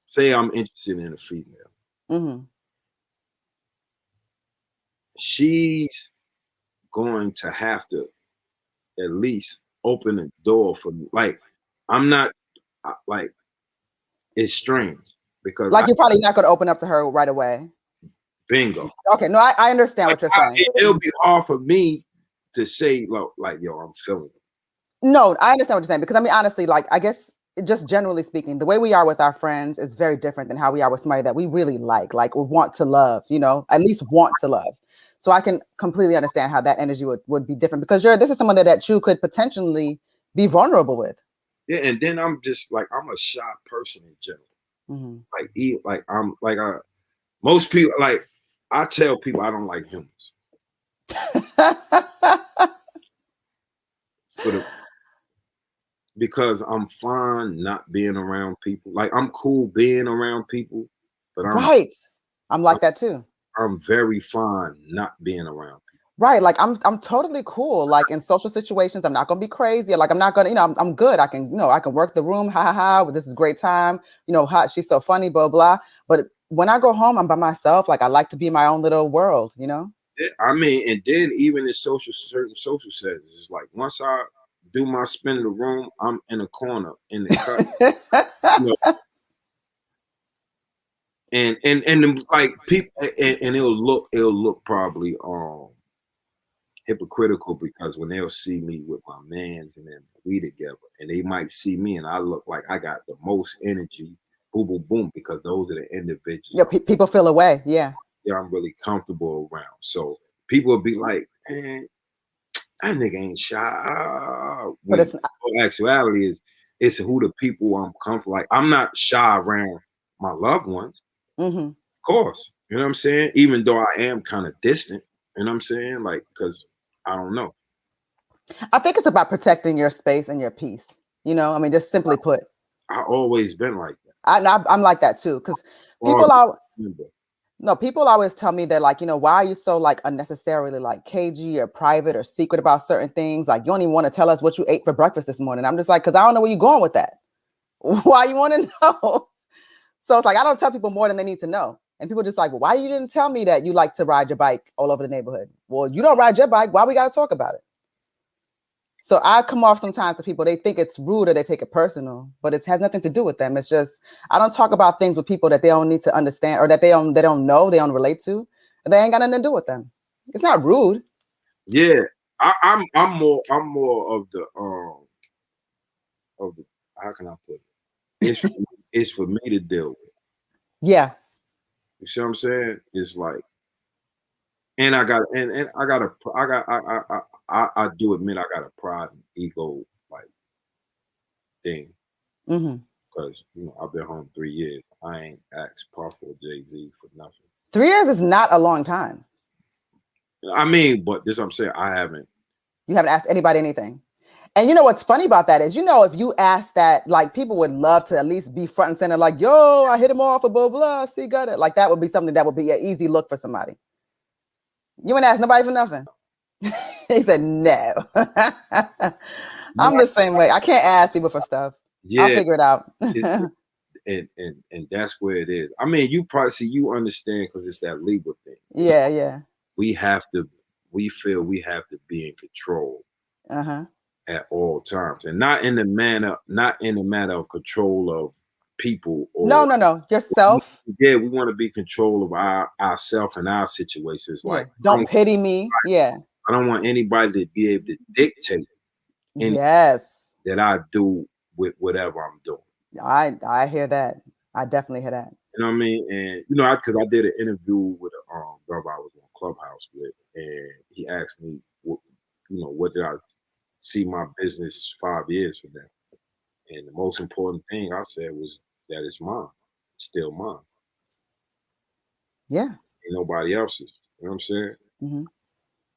say I'm interested in a female. She's going to have to at least open a door for me. Like, I'm not like, it's strange because like you're probably not going to open up to her right away. Bingo. Okay, no, I understand what you're saying. It'll be hard for me to say like, yo, I'm feeling it. No, I understand what you're saying because I mean, honestly, like I guess just generally speaking, the way we are with our friends is very different than how we are with somebody that we really like we want to love, you know, at least want to love. So I can completely understand how that energy would be different because this is someone that you could potentially be vulnerable with. Yeah, and then I'm just like, I'm a shy person in general. Most people, like, I tell people I don't like humans. Because I'm fine not being around people. Like, I'm cool being around people, but I'm like that too. I'm very fine not being around people. Right. Like I'm totally cool. Like in social situations, I'm not gonna be crazy. Like I'm not gonna, you know, I'm good. I can, you know, I can work the room. Ha ha ha. This is a great time. You know, she's so funny, blah, blah. But when I go home, I'm by myself. Like I like to be in my own little world, you know? Yeah, I mean, and then even in certain social settings, it's like once I do my spin in the room, I'm in a corner in the cut. You know, and like people, and it'll look probably hypocritical, because when they'll see me with my mans and then we together, and they might see me and I look like I got the most energy, boom, boom, boom, because those are the individuals. Yeah, people feel away. Yeah. Yeah, I'm really comfortable around. So people will be like, man, that nigga ain't shy. When actuality is, it's who the people I'm comfortable. Like, I'm not shy around my loved ones. Mm-hmm. Of course. You know what I'm saying? Even though I am kind of distant. You know what I'm saying? Like, because I don't know. I think it's about protecting your space and your peace. You know, I mean, just simply put. I always been like that. I'm like that too, because people always tell me that, like, you know, why are you so like unnecessarily like cagey or private or secret about certain things? Like, you don't even want to tell us what you ate for breakfast this morning. I'm just like, because I don't know where you're going with that. Why you want to know? So it's like, I don't tell people more than they need to know. And people just like, well, why you didn't tell me that you like to ride your bike all over the neighborhood? Well, you don't ride your bike. Why we got to talk about it? So I come off sometimes to people, they think it's rude or they take it personal, but it has nothing to do with them. It's just, I don't talk about things with people that they don't need to understand, or that they don't know, they don't relate to. They ain't got nothing to do with them. It's not rude. Yeah, I'm more of the how can I put it? It's for me to deal with. Yeah. You see what I'm saying? It's like, and I do admit I got a pride and ego like thing. Mm-hmm. Because, you know, I've been home 3 years. I ain't asked Puff or Jay-Z for nothing. 3 years is not a long time. I mean, but this what I'm saying, you haven't asked anybody anything. And you know what's funny about that is, you know, if you ask that, like, people would love to at least be front and center, like, yo, I hit him off, blah, blah, C-Gutta. Like, that would be something that would be an easy look for somebody. You ain't asked nobody for nothing. He said, no. I'm the same way. I can't ask people for stuff. Yeah, I'll figure it out. and that's where it is. I mean, you probably you understand, because it's that Libra thing. Yeah, yeah. We feel we have to be in control at all times, and not in the matter of control of people. Or no, yourself. Yeah, we want to be control of ourselves and our situations. Yeah. Like, don't pity me. Yeah. I don't want anybody to be able to dictate that I do with whatever I'm doing. I hear that. I definitely hear that. You know what I mean? And, you know, because I did an interview with a girl I was on Clubhouse with, and he asked me, what did I see my business 5 years from now? And the most important thing I said was that it's mine, still mine. Yeah. Ain't nobody else's. You know what I'm saying? Mm-hmm.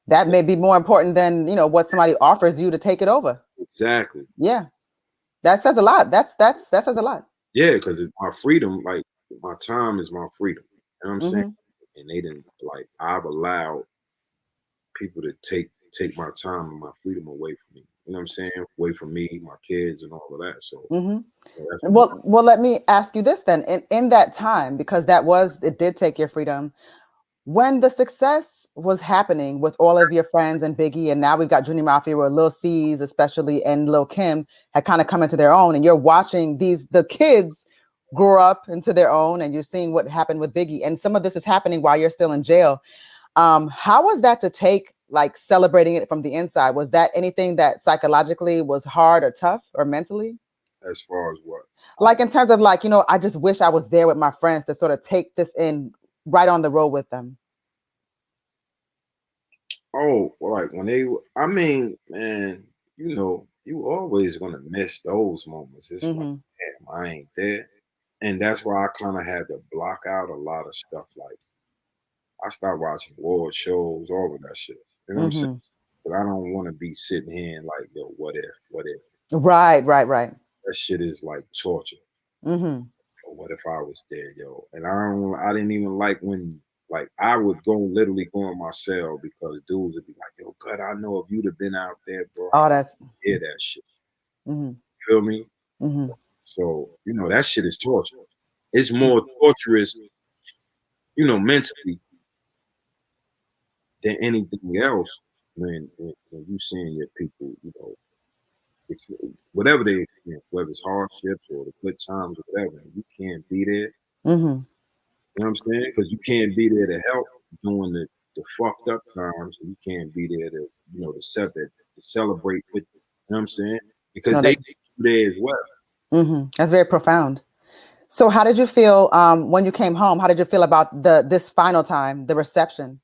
That may be more important than, what somebody offers you to take it over. Exactly. Yeah. That says a lot. That says a lot. Yeah, because it's my freedom, like, my time is my freedom. You know what I'm saying? And they didn't, like, I've allowed people to take my time and my freedom away from me. You know what I'm saying? Away from me, my kids, and all of that. So, well, let me ask you this then. In that time, because it did take your freedom. When the success was happening with all of your friends and Biggie, and now we've got Junior Mafia, where Lil C's especially and Lil Kim had kind of come into their own, and you're watching the kids grow up into their own, and you're seeing what happened with Biggie, and some of this is happening while you're still in jail. How was that to take, like, celebrating it from the inside? Was that anything that psychologically was hard or tough or mentally? As far as what? Like, in terms of, like, I just wish I was there with my friends to sort of take this in right on the road with them. Oh, like I mean, man, you always gonna miss those moments. It's like, damn, I ain't there. And that's why I kind of had to block out a lot of stuff. Like, I started watching award shows, all of that shit. You know what I'm saying? But I don't want to be sitting here and like, yo, what if? Right. That shit is like torture. Yo, what if I was there, yo? And I didn't even like when, like, I would literally go in my cell because dudes would be like, yo, God, I know if you'd have been out there, bro, hear that shit. Feel me? So, that shit is torture. It's more torturous, mentally than anything else when you seeing your people, whatever they experience, whether it's hardships or the good times or whatever, you can't be there. Mm-hmm. You know what I'm saying? Because you can't be there to help during the fucked up times, and you can't be there to, you know, to celebrate with, you know what I'm saying? Because No, they there as well. Mm-hmm. That's very profound. So how did you feel when you came home? How did you feel about this final time, the reception?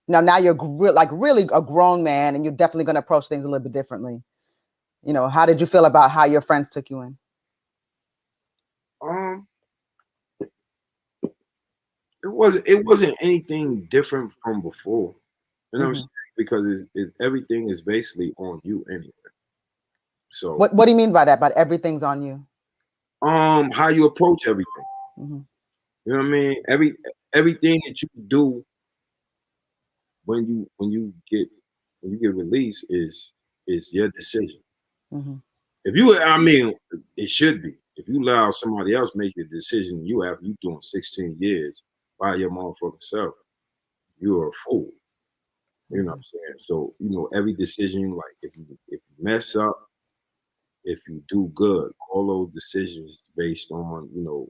Now you're really a grown man, and you're definitely going to approach things a little bit differently. You know, how did you feel about how your friends took you in? It wasn't anything different from before. You know what I'm saying? Because everything is basically on you anyway. So what do you mean by that? But everything's on you. How you approach everything. Mm-hmm. You know what I mean? Everything that you do when you get released is your decision. Mm-hmm. It should be. If you allow somebody else make the decision you after you doing 16 years by your motherfucking self, you're a fool. You know what I'm saying? So, you know, every decision, like if you mess up, if you do good, all those decisions based on, you know,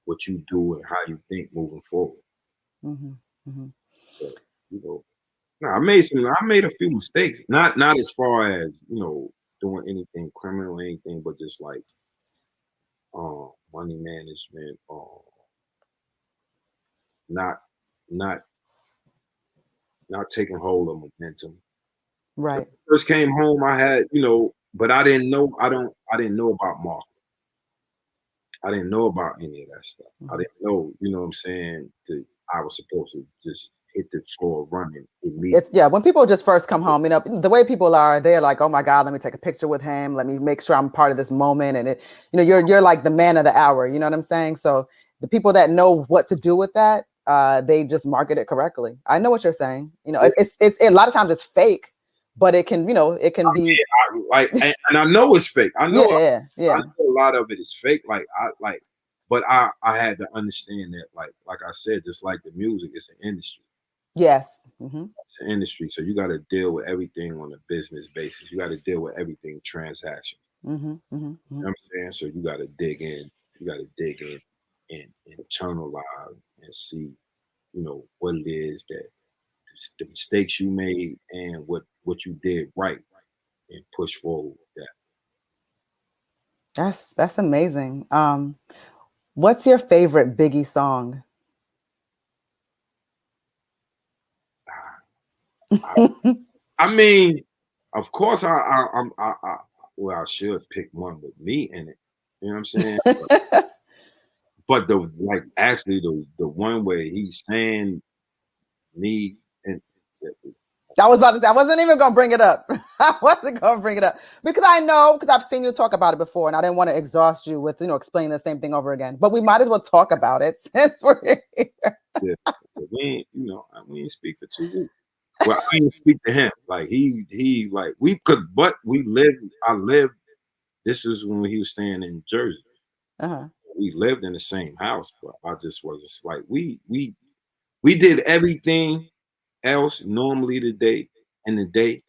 what you do and how you think moving forward. Mm-hmm. Mm-hmm. So, you know, I made a few mistakes. Not as far as, you know, doing anything criminal or anything, but just like money management, not taking hold of momentum. Right. When I first came home, I had, you know, but I didn't know about marketing. I didn't know about any of that stuff. I didn't know, you know what I'm saying, that I was supposed to just hit the floor running immediately. When people just first come home, you know, the way people are, they're like, oh my God, let me take a picture with him. Let me make sure I'm part of this moment. And you know, you're like the man of the hour, you know what I'm saying? So the people that know what to do with that, they just market it correctly. I know what you're saying. You know, it's a lot of times it's fake, but it can, you know, it can be and I know it's fake. I know, yeah. I know a lot of it is fake. But I had to understand that, like I said, just like the music, it's an industry. Yes. Mm-hmm. It's an industry, so you got to deal with everything on a business basis. You got to deal with everything transaction. Mm-hmm. Mm-hmm. You know what I'm saying? So you got to dig in. You got to dig in and internalize and see, you know, what it is that the mistakes you made and what you did right, and push forward with that. That's amazing. What's your favorite Biggie song? I mean, of course, I should pick one with me in it. You know what I'm saying? But the one where he's saying me and I wasn't even gonna bring it up. I wasn't gonna bring it up because I've seen you talk about it before, and I didn't want to exhaust you with, you know, explaining the same thing over again. But we might as well talk about it since we're here. Yeah, we ain't speak for 2 weeks. Well, I didn't speak to him. Like he like we could, but I lived. This was when he was staying in Jersey. Uh-huh. We lived in the same house, but I just wasn't like we did everything else normally in the day.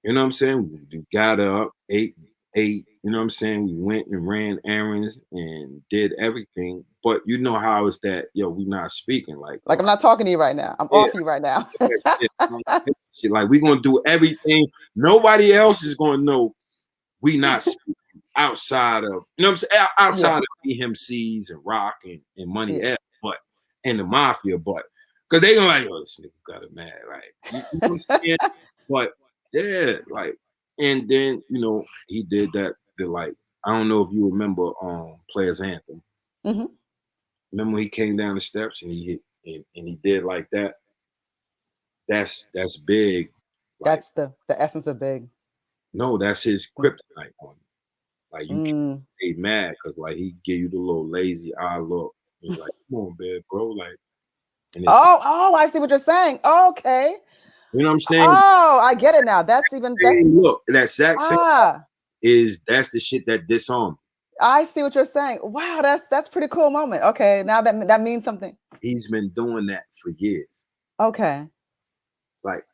You know what I'm saying? We got up, ate, you know what I'm saying? We went and ran errands and did everything. But you know how it's that, yo, we not speaking. Like I'm not talking to you right now. I'm off you right now. Like we gonna do everything. Nobody else is gonna know we not speaking outside of, you know what I'm saying? Outside of BMCs and rock and Money F, but and the mafia, but because they gonna like, oh, this nigga got it mad. Like you know what I'm saying? But yeah, like, and then, you know, he did that. Like, I don't know if you remember Players Anthem. Mm-hmm. Remember when he came down the steps and he hit and he did like that? That's big. Like, that's the essence of Big. No, that's his kryptonite on you. Like you can't stay mad because like he give you the little lazy eye look. He's like, come on, man, bro. Like, I see what you're saying. Okay. You know what I'm saying? Oh, I get it now. That's even look, that exact same that's the shit that disarmed. I see what you're saying. Wow, that's pretty cool moment. Okay, now that means something. He's been doing that for years. Okay. Like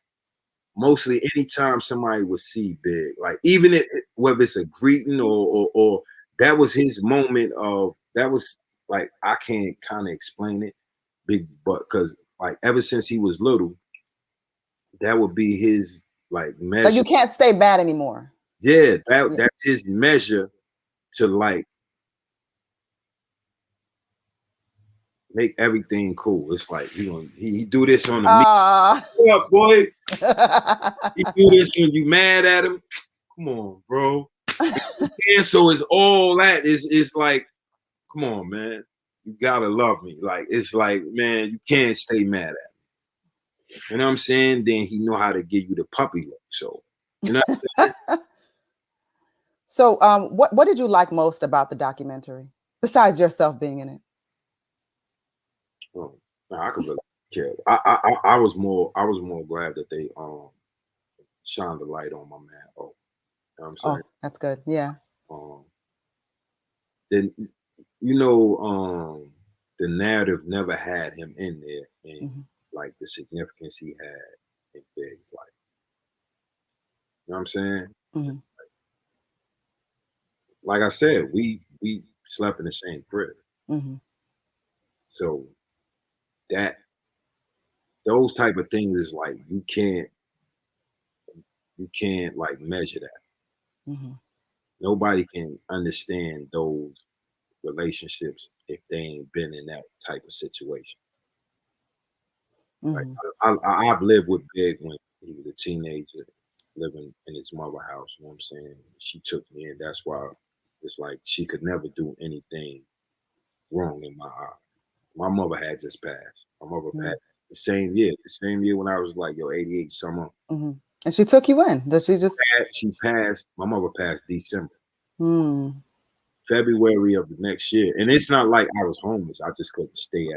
mostly anytime somebody would see Big, like even whether it's a greeting or that was his moment of, that was like, I can't kind of explain it, Big, but because like ever since he was little, that would be his like measure. So you can't stay bad anymore. Yeah, that's his measure to like make everything cool. It's like he do this on the what up, boy? He do this when you mad at him. Come on, bro. And so it's all that is like, come on, man. You gotta love me. Like, it's like, man, you can't stay mad at me. You know what I'm saying? Then he know how to give you the puppy look. So, you know what I'm saying? So what did you like most about the documentary, besides yourself being in it? Oh, no, I could really care. I was more glad that they shined the light on my man. Oh, you know what I'm saying? Oh, that's good. Yeah. Then the narrative never had him in there, and like the significance he had in Big's life. You know what I'm saying? Like I said, we slept in the same crib. So those type of things is like you can't like measure that. Nobody can understand those relationships if they ain't been in that type of situation. Like I've lived with Big when he was a teenager, living in his mother's house. You know what I'm saying? She took me in. That's why it's like she could never do anything wrong in my eyes. My mother had just passed. My mother passed the same year when I was like, 88 summer. And she took you in. Does she just? She passed. My mother passed December. February of the next year. And it's not like I was homeless. I just couldn't stay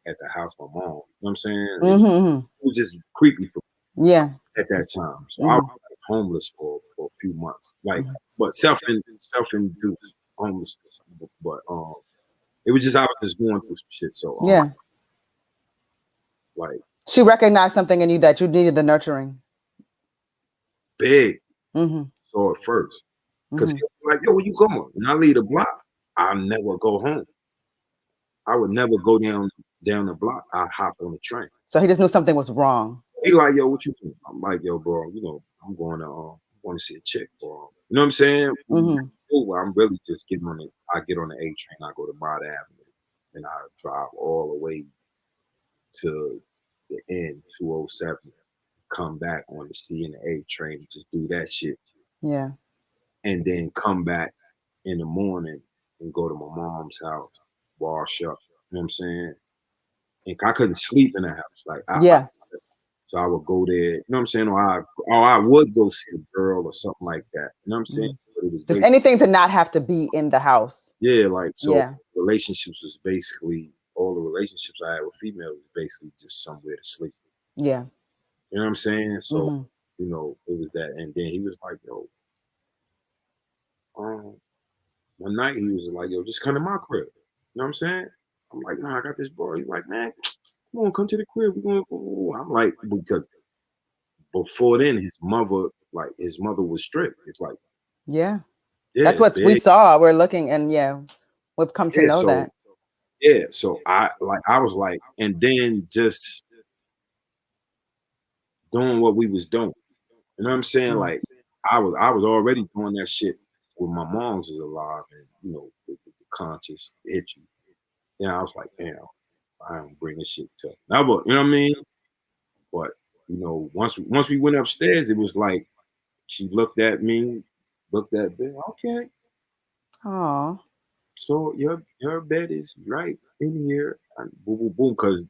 at the house with my mom. You know what I'm saying? It was just creepy for me at that time. So I was like homeless for a few months. Like, but self-induced homelessness. But it was just, I was just going through some shit. So like, she recognized something in you that you needed the nurturing. Big saw it first. Because he was like, yo, where you going? When I leave the block, I'll never go home. I would never go down the block. I'd hop on the train. So he just knew something was wrong. He like, yo, what you doing? I'm like, yo, bro, I'm going to see a chick, bro. You know what I'm saying? I'm really just getting on it. I get on the A train, I go to Mott Avenue, and I drive all the way to the end, 207, come back on the C and the A train, and just do that shit. Yeah. And then come back in the morning and go to my mom's house, wash up. You know what I'm saying? And I couldn't sleep in the house. Like, so I would go there. You know what I'm saying? Or I would go see a girl or something like that. You know what I'm saying? But it was just anything to not have to be in the house. Yeah, like, so relationships was basically, all the relationships I had with females was basically just somewhere to sleep. Yeah. You know what I'm saying? So, it was that. And then he was like, yo, one night he was like, yo, just come to my crib. You know what I'm saying? I'm like, nah, I got this boy. He's like, man, come on, come to the crib. We're going. I'm like, because before then, his mother was strict. It's like, that's what we saw. We're looking, and we've come to know that. Yeah, so I was like, and then just doing what we was doing. You know what I'm saying? Like, I was already doing that shit when my mom's was alive, and the conscious hit you. Yeah, I was like, damn, I don't bring this shit to never, you know what I mean? But once we went upstairs, it was like she looked at me, looked at Bill, okay. Oh. So your bed is right in here. And boom, boom, boom, because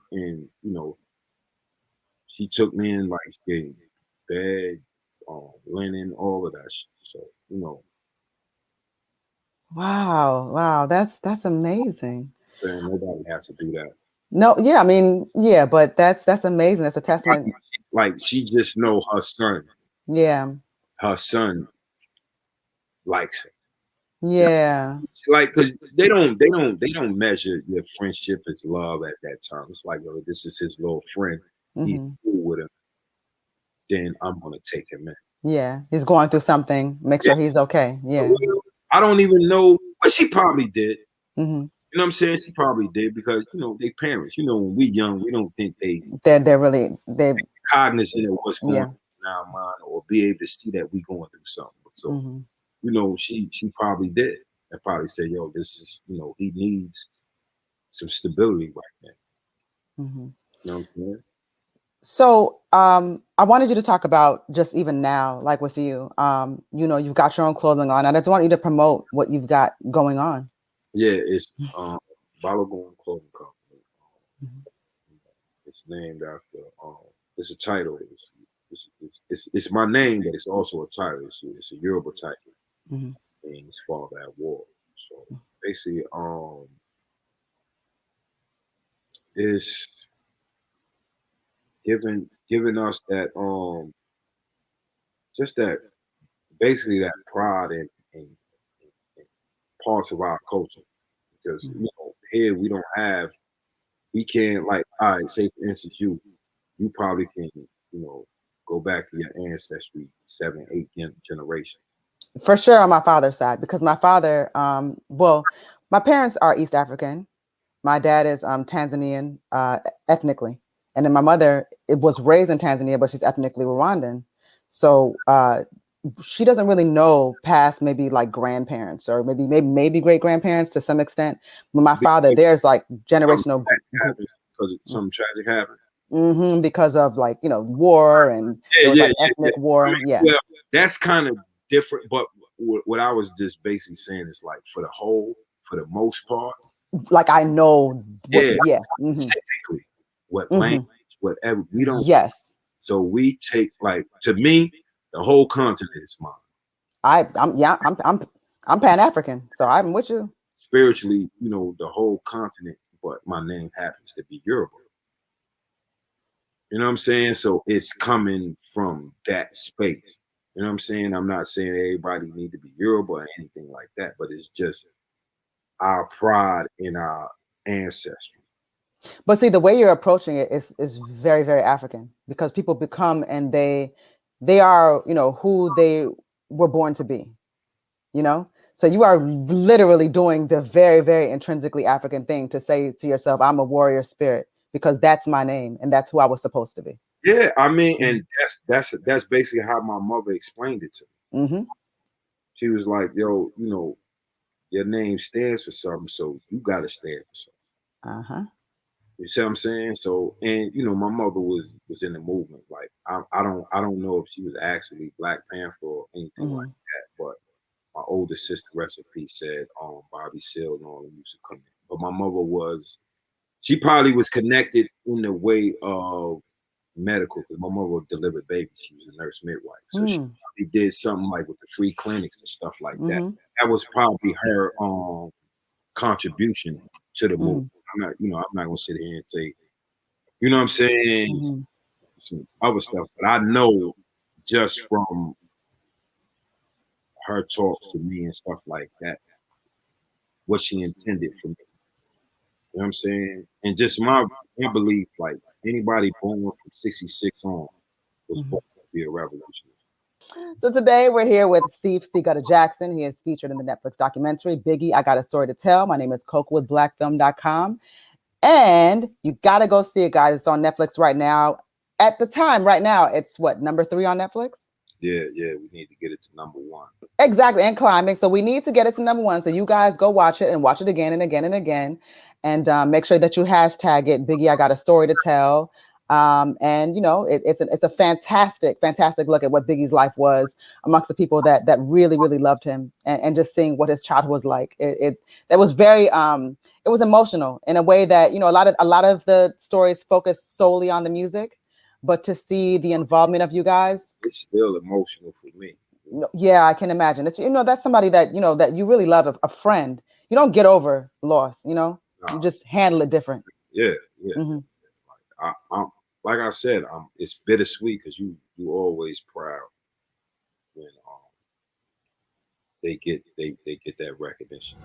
she took me in, like, she bed, linen, all of that shit. So Wow, that's amazing. Saying nobody has to do that. No, I mean, but that's amazing. That's a testament. Like, she just know her son. Yeah. Her son likes her. Yeah. Like, cause they don't measure your friendship as love at that time. It's like, yo, this is his little friend. He's cool with him. then I'm gonna take him in. Yeah, he's going through something. Make sure he's okay. Yeah. I don't even know, but she probably did. Mm-hmm. You know what I'm saying? She probably did because they parents. When we young, we don't think they're really cognizant of what's going on in our mind or be able to see that we going through something. So she probably did and probably said, "Yo, this is he needs some stability right now." Mm-hmm. You know what I'm saying? So I wanted you to talk about just even now, like with you, you've got your own clothing line. I just want you to promote what you've got going on. Yeah, it's Balagoon Clothing Company. It's named after it's a title. It's my name, but it's also a title. It's a Yoruba title. And his father at war. So basically, it's giving us that just that basically that pride in parts of our culture, because here we can't, like, all right, say for instance you probably can go back to your ancestry 7, 8 generations. For sure on my father's side, because my father, my parents are East African. My dad is Tanzanian ethnically. And then my mother was raised in Tanzania, but she's ethnically Rwandan. So she doesn't really know past maybe like grandparents or maybe great grandparents to some extent. But my father, there's like generational because something tragic happened. Because of like war and there was like ethnic war. Yeah, well, that's kind of different. But what I was just basically saying is like for the most part, like I know specifically what language, whatever we don't. Yes. So we take, like, to me, the whole continent is mine. I'm Pan-African, so I'm with you. Spiritually, the whole continent, but my name happens to be Yoruba. You know what I'm saying? So it's coming from that space. You know what I'm saying? I'm not saying everybody need to be Yoruba or anything like that, but it's just our pride in our ancestry. But see, the way you're approaching it is very, very African, because people become and they are, who they were born to be, So you are literally doing the very, very intrinsically African thing to say to yourself, I'm a warrior spirit, because that's my name and that's who I was supposed to be. Yeah, I mean, and that's basically how my mother explained it to me. She was like, "Yo, your name stands for something, so you got to stand for something." You see what I'm saying? So, and my mother was in the movement. Like, I don't know if she was actually Black Panther or anything like that, but my older sister, rest in peace, said Bobby Seale and all them used to come in. But my mother she probably was connected in the way of medical, because my mother delivered babies. She was a nurse midwife, so she probably did something like with the free clinics and stuff like that. That was probably her contribution to the movement. I'm not gonna sit here and say, what I'm saying, some other stuff, but I know just from her talks to me and stuff like that, what she intended for me. You know what I'm saying? And just my belief, like, anybody born from 66 on was born to be a revolutionary. So today we're here with C-Gutta Jackson. He is featured in the Netflix documentary, Biggie, I Got a Story to Tell. My name is Koku with blackfilm.com. And you got to go see it, guys. It's on Netflix right now. At the time, right now, it's what, number 3 on Netflix? Yeah, we need to get it to number 1. Exactly, and climbing. So we need to get it to number 1. So you guys go watch it and watch it again and again and again. And make sure that you hashtag it, Biggie, I Got a Story to Tell. And it's a fantastic look at what Biggie's life was amongst the people that really, really loved him, and just seeing what his childhood was like. That was very it was emotional in a way that a lot of the stories focus solely on the music, but to see the involvement of you guys, it's still emotional for me. Yeah, I can imagine. It's that's somebody that that you really love, a friend. You don't get over loss, you just handle it different. Yeah. Like I said, it's bittersweet because you always proud when they get that recognition.